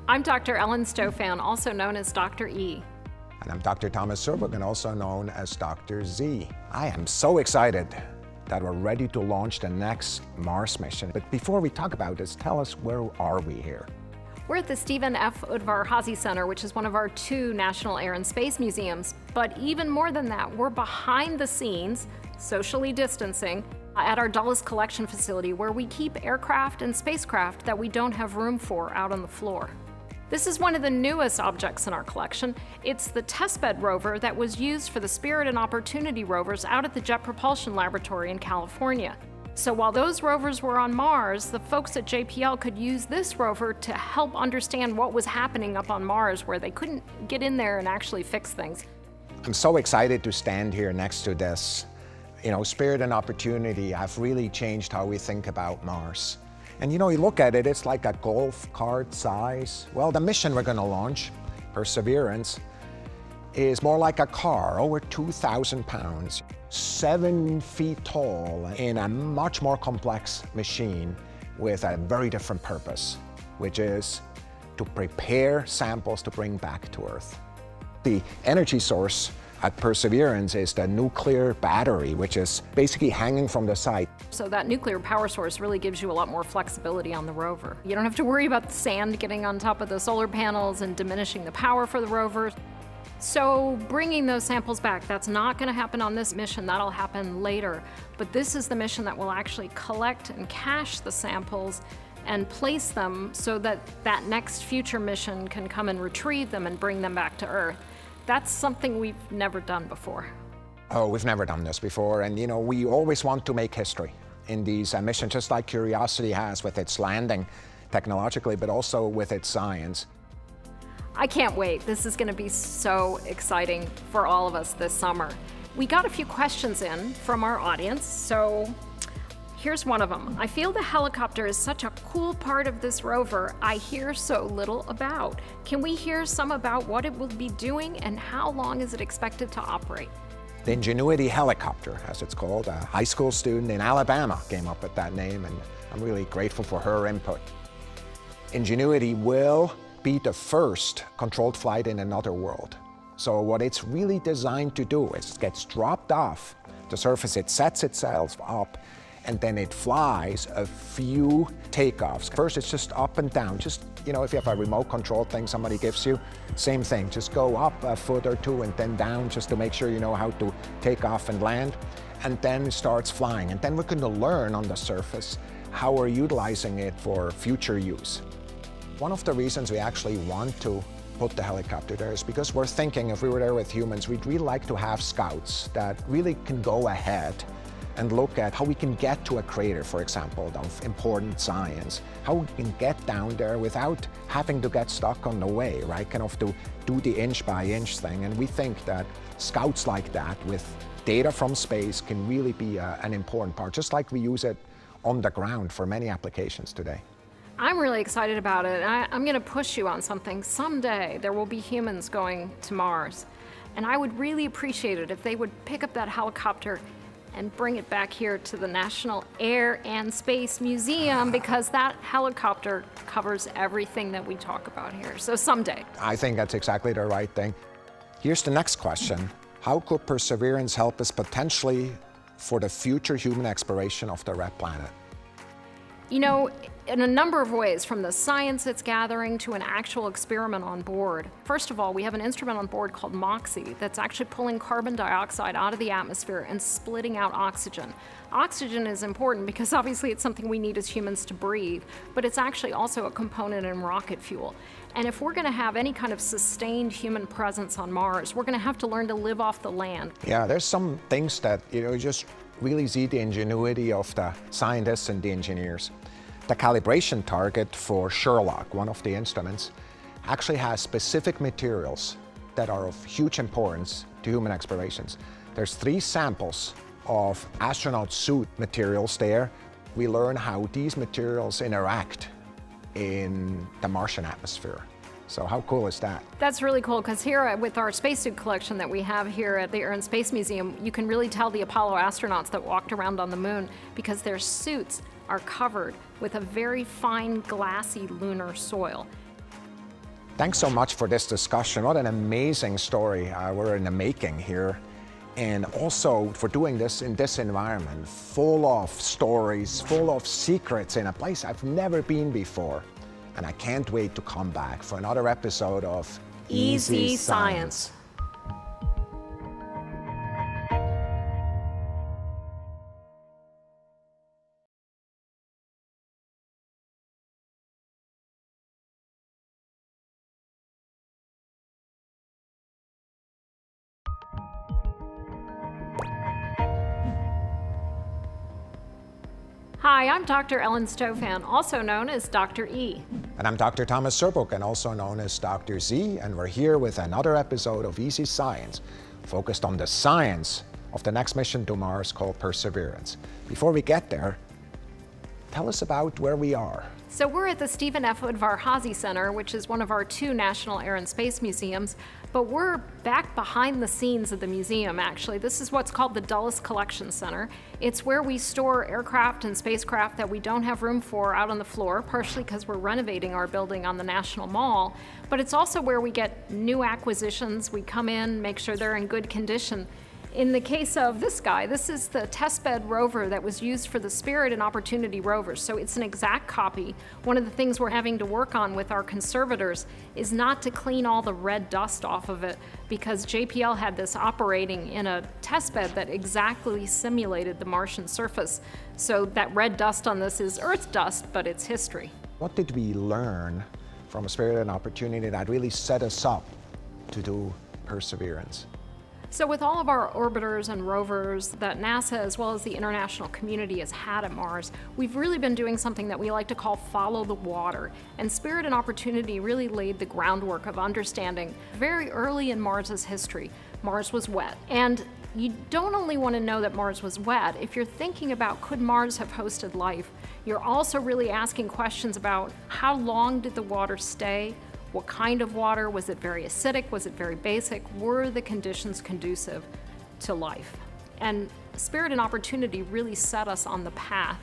I'm Dr. Ellen Stofan, also known as Dr. E. And I'm Dr. Thomas Zurbuchen, also known as Dr. Z. I am so excited that we're ready to launch the next Mars mission. But before we talk about this, tell us, where are we here? We're at the Stephen F. Udvar-Hazy Center, which is one of our 2 National Air and Space Museums. But even more than that, we're behind the scenes, socially distancing, at our Dulles collection facility, where we keep aircraft and spacecraft that we don't have room for out on the floor. This is one of the newest objects in our collection. It's the testbed rover that was used for the Spirit and Opportunity rovers out at the Jet Propulsion Laboratory in California. So while those rovers were on Mars, the folks at JPL could use this rover to help understand what was happening up on Mars, where they couldn't get in there and actually fix things. I'm so excited to stand here next to this. You know, Spirit and Opportunity have really changed how we think about Mars. And you know, you look at it, it's like a golf cart size. Well, the mission we're going to launch, Perseverance, is more like a car, over 2,000 pounds, 7 feet tall, in a much more complex machine with a very different purpose, which is to prepare samples to bring back to Earth. The energy source at Perseverance is the nuclear battery, which is basically hanging from the side. So that nuclear power source really gives you a lot more flexibility on the rover. You don't have to worry about the sand getting on top of the solar panels and diminishing the power for the rover. So bringing those samples back, that's not going to happen on this mission, that'll happen later. But this is the mission that will actually collect and cache the samples and place them so that that next future mission can come and retrieve them and bring them back to Earth. That's something we've never done before. Oh, we've never done this before, and you know, we always want to make history in these missions, just like Curiosity has with its landing technologically, but also with its science. I can't wait. This is going to be so exciting for all of us this summer. We got a few questions in from our audience, so here's one of them. I feel the helicopter is such a cool part of this rover I hear so little about. Can we hear some about what it will be doing and how long is it expected to operate? The Ingenuity helicopter, as it's called, a high school student in Alabama came up with that name, and I'm really grateful for her input. Ingenuity will be the first controlled flight in another world. So what it's really designed to do is it gets dropped off the surface, it sets itself up, and then it flies a few takeoffs. First, it's just up and down. Just, you know, if you have a remote control thing somebody gives you, same thing. Just go up a foot or 2 and then down, just to make sure you know how to take off and land. And then it starts flying. And then we're going to learn on the surface how we're utilizing it for future use. One of the reasons we actually want to put the helicopter there is because we're thinking, if we were there with humans, we'd really like to have scouts that really can go ahead and look at how we can get to a crater, for example, of important science, how we can get down there without having to get stuck on the way, right? Kind of to do the inch-by-inch thing. And we think that scouts like that with data from space can really be an important part, just like we use it on the ground for many applications today. I'm really excited about it. I'm going to push you on something. Someday there will be humans going to Mars. And I would really appreciate it if they would pick up that helicopter and bring it back here to the National Air and Space Museum, because that helicopter covers everything that we talk about here. So someday. I think that's exactly the right thing. Here's the next question. How could Perseverance help us potentially for the future human exploration of the red planet? You know, in a number of ways, from the science it's gathering to an actual experiment on board. First of all, we have an instrument on board called MOXIE that's actually pulling carbon dioxide out of the atmosphere and splitting out oxygen. Oxygen is important because obviously it's something we need as humans to breathe, but it's actually also a component in rocket fuel. And if we're going to have any kind of sustained human presence on Mars, we're going to have to learn to live off the land. Yeah, there's some things that, you know, just really see the ingenuity of the scientists and the engineers. The calibration target for Sherlock, one of the instruments, actually has specific materials that are of huge importance to human explorations. There's 3 samples of astronaut suit materials there. We learn how these materials interact in the Martian atmosphere. So how cool is that? That's really cool, because here with our spacesuit collection that we have here at the Air and Space Museum, you can really tell the Apollo astronauts that walked around on the moon, because their suits are covered with a very fine glassy lunar soil. Thanks so much for this discussion. What an amazing story we're in the making here. And also for doing this in this environment, full of stories, full of secrets in a place I've never been before. And I can't wait to come back for another episode of Easy Science. Hi, I'm Dr. Ellen Stofan, also known as Dr. E. And I'm Dr. Thomas Serbuck, and also known as Dr. Z, and we're here with another episode of Easy Science, focused on the science of the next mission to Mars called Perseverance. Before we get there, tell us about where we are. So we're at the Stephen F. Udvar-Hazy Center, which is one of our 2 National Air and Space Museums, but we're back behind the scenes of the museum, actually. This is what's called the Dulles Collection Center. It's where we store aircraft and spacecraft that we don't have room for out on the floor, partially because we're renovating our building on the National Mall, but it's also where we get new acquisitions. We come in, make sure they're in good condition. In the case of this guy, this is the testbed rover that was used for the Spirit and Opportunity rovers, so it's an exact copy. One of the things we're having to work on with our conservators is not to clean all the red dust off of it, because JPL had this operating in a testbed that exactly simulated the Martian surface. So that red dust on this is Earth dust, but it's history. What did we learn from Spirit and Opportunity that really set us up to do Perseverance? So with all of our orbiters and rovers that NASA as well as the international community has had at Mars, we've really been doing something that we like to call follow the water. And Spirit and Opportunity really laid the groundwork of understanding very early in Mars's history. Mars was wet. And you don't only want to know that Mars was wet. If you're thinking about could Mars have hosted life, you're also really asking questions about how long did the water stay? What kind of water? Was it very acidic? Was it very basic? Were the conditions conducive to life? And Spirit and Opportunity really set us on the path.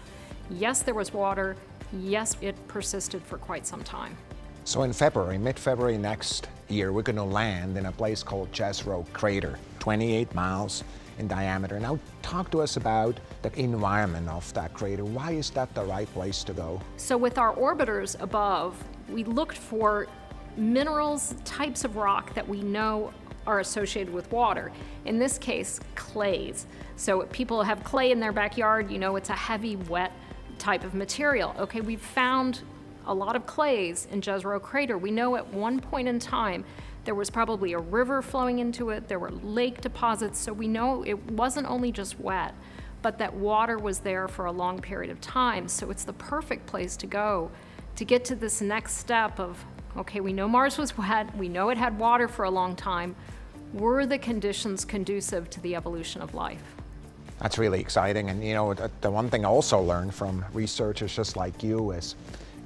Yes, there was water. Yes, it persisted for quite some time. So in February, mid-February next year, we're going to land in a place called Jezero Crater, 28 miles in diameter. Now, talk to us about the environment of that crater. Why is that the right place to go? So with our orbiters above, we looked for minerals, types of rock that we know are associated with water. In this case, clays. So if people have clay in their backyard, you know it's a heavy, wet type of material. Okay, we've found a lot of clays in Jezero Crater. We know at one point in time there was probably a river flowing into it, there were lake deposits, so we know it wasn't only just wet, but that water was there for a long period of time. So it's the perfect place to go to get to this next step of, okay, we know Mars was wet, we know it had water for a long time. Were the conditions conducive to the evolution of life? That's really exciting. And you know, the one thing I also learned from researchers just like you is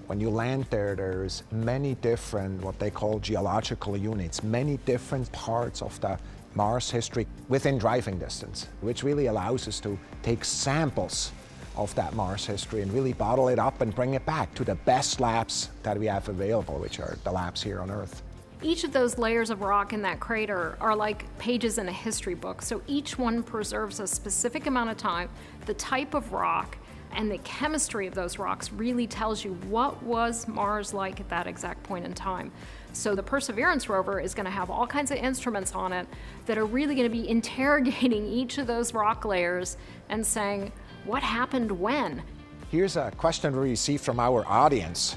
when you land there, there's many different, what they call geological units, many different parts of the Mars history within driving distance, which really allows us to take samples of that Mars history and really bottle it up and bring it back to the best labs that we have available, which are the labs here on Earth. Each of those layers of rock in that crater are like pages in a history book. So each one preserves a specific amount of time. The type of rock and the chemistry of those rocks really tells you what was Mars like at that exact point in time. So the Perseverance rover is going to have all kinds of instruments on it that are really going to be interrogating each of those rock layers and saying, what happened when? Here's a question we received from our audience.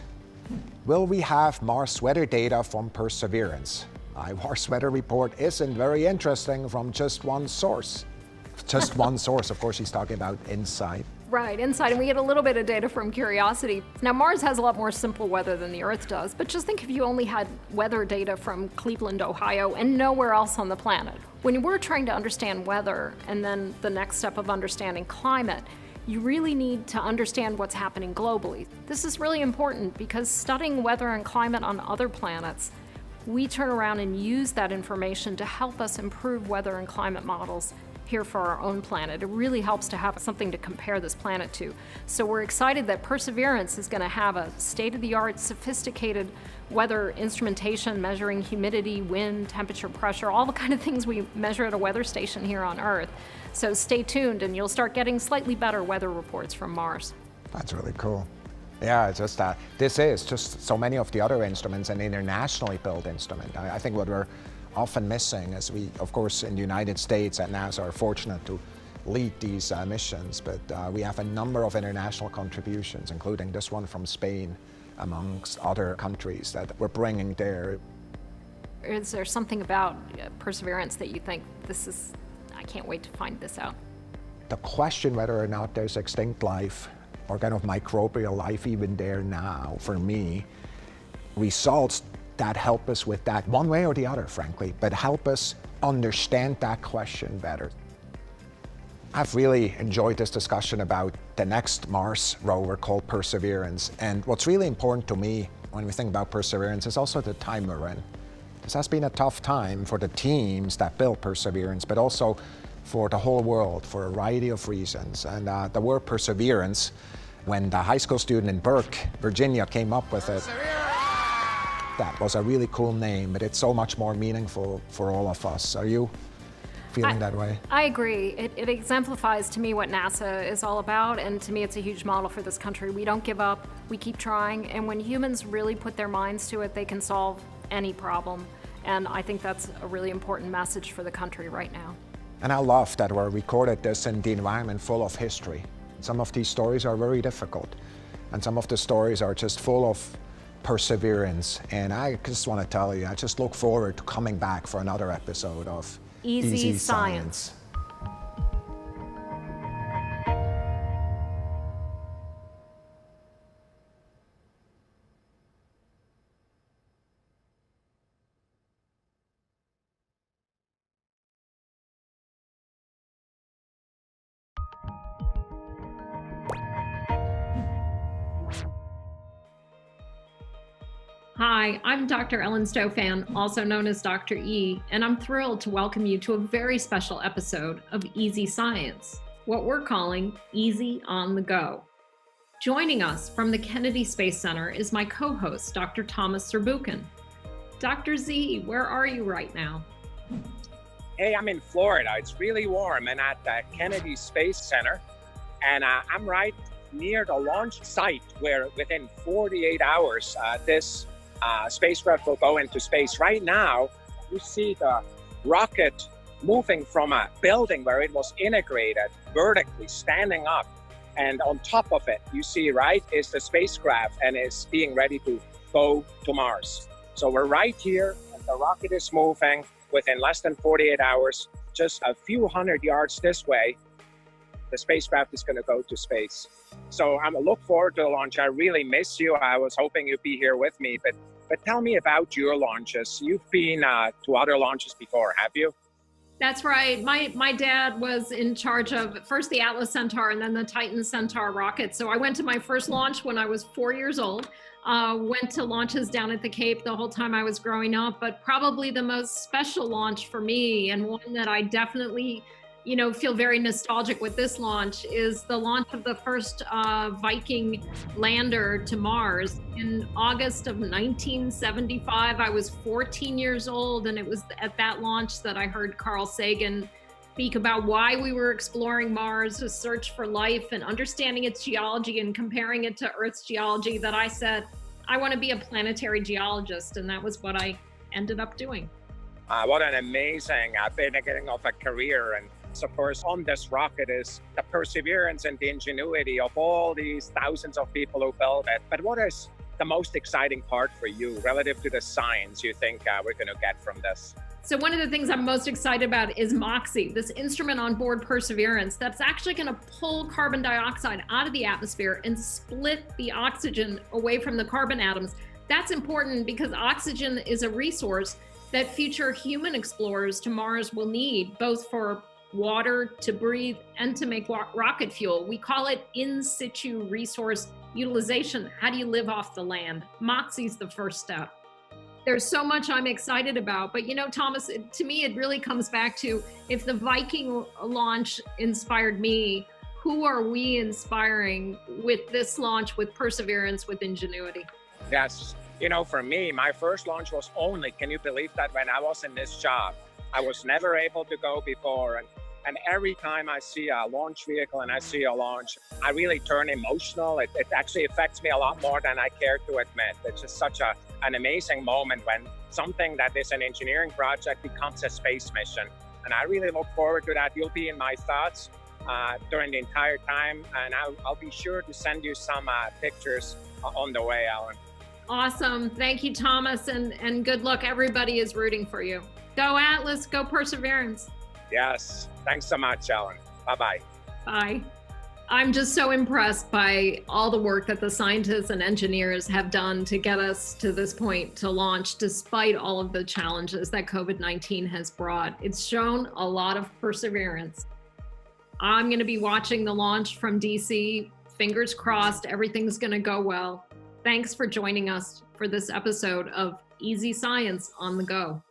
Will we have Mars weather data from Perseverance? Mars weather report isn't very interesting from just one source. Just one source, of course, he's talking about InSight. Right, InSight, and we get a little bit of data from Curiosity. Now, Mars has a lot more simple weather than the Earth does, but just think if you only had weather data from Cleveland, Ohio, and nowhere else on the planet. When we're trying to understand weather, and then the next step of understanding climate, you really need to understand what's happening globally. This is really important because studying weather and climate on other planets, we turn around and use that information to help us improve weather and climate models here for our own planet. It really helps to have something to compare this planet to. So we're excited that Perseverance is going to have a state-of-the-art, sophisticated weather instrumentation measuring humidity, wind, temperature, pressure, all the kind of things we measure at a weather station here on Earth. So stay tuned and you'll start getting slightly better weather reports from Mars. That's really cool. Yeah, it's just this is just so many of the other instruments, an internationally built instrument. I think what we're often missing is we, of course, in the United States at NASA are fortunate to lead these missions, but we have a number of international contributions, including this one from Spain, amongst other countries that we're bringing there. Is there something about Perseverance that you think I can't wait to find this out? The question whether or not there's extinct life or kind of microbial life even there now, for me, results that help us with that one way or the other, frankly, but help us understand that question better. I've really enjoyed this discussion about the next Mars rover called Perseverance. And what's really important to me when we think about Perseverance is also the time we're in. This has been a tough time for the teams that built Perseverance, but also for the whole world for a variety of reasons. And the word perseverance, when the high school student in Burke, Virginia came up with it, that was a really cool name, but it's so much more meaningful for all of us. Are you feeling that way? I agree. It exemplifies to me what NASA is all about, and to me it's a huge model for this country. We don't give up, we keep trying, and when humans really put their minds to it, they can solve any problem. And I think that's a really important message for the country right now. And I love that we recorded this in the environment full of history. Some of these stories are very difficult, and some of the stories are just full of perseverance. And I just want to tell you, I just look forward to coming back for another episode of Easy Science. Hi, I'm Dr. Ellen Stofan, also known as Dr. E, and I'm thrilled to welcome you to a very special episode of Easy Science, what we're calling Easy on the Go. Joining us from the Kennedy Space Center is my co-host, Dr. Thomas Zurbuchen. Dr. Z, where are you right now? Hey, I'm in Florida. It's really warm and at the Kennedy Space Center, and I'm right near the launch site where within 48 hours this spacecraft will go into space. Right now, you see the rocket moving from a building where it was integrated vertically, standing up. And on top of it, you see, right, is the spacecraft and is being ready to go to Mars. So we're right here, and the rocket is moving within less than 48 hours, just a few hundred yards this way. The spacecraft is going to go to space. So I'm look forward to the launch. I really miss you. I was hoping you'd be here with me, but tell me about your launches. You've been to other launches before, have you? That's right. My dad was in charge of first the Atlas Centaur and then the Titan Centaur rocket. So I went to my first launch when I was 4 years old. Went to launches down at the Cape the whole time I was growing up, but probably the most special launch for me, and one that I definitely feel very nostalgic with this launch, is the launch of the first Viking lander to Mars in August of 1975. I was 14 years old, and it was at that launch that I heard Carl Sagan speak about why we were exploring Mars, a search for life and understanding its geology and comparing it to Earth's geology, that I said, I want to be a planetary geologist, and that was what I ended up doing. What an amazing beginning of a career. And of course, on this rocket is the perseverance and the ingenuity of all these thousands of people who built it. But what is the most exciting part for you relative to the science you think we're going to get from this? So one of the things I'm most excited about is MOXIE, this instrument on board Perseverance that's actually going to pull carbon dioxide out of the atmosphere and split the oxygen away from the carbon atoms. That's important because oxygen is a resource that future human explorers to Mars will need, both for water to breathe and to make rocket fuel. We call it in situ resource utilization. How do you live off the land? MOXIE's the first step. There's so much I'm excited about, but Thomas, to me, it really comes back to, if the Viking launch inspired me, who are we inspiring with this launch, with perseverance, with ingenuity? Yes. For me, my first launch was only, can you believe that, when I was in this job? I was never able to go before. And every time I see a launch vehicle and I see a launch, I really turn emotional. It actually affects me a lot more than I care to admit. It's just such an amazing moment when something that is an engineering project becomes a space mission. And I really look forward to that. You'll be in my thoughts during the entire time. And I'll be sure to send you some pictures on the way, Alan. Awesome. Thank you, Thomas. And good luck. Everybody is rooting for you. Go Atlas, go Perseverance. Yes. Thanks so much, Alan. Bye-bye. Bye. I'm just so impressed by all the work that the scientists and engineers have done to get us to this point to launch, despite all of the challenges that COVID-19 has brought. It's shown a lot of perseverance. I'm going to be watching the launch from DC. Fingers crossed, everything's going to go well. Thanks for joining us for this episode of Easy Science on the Go.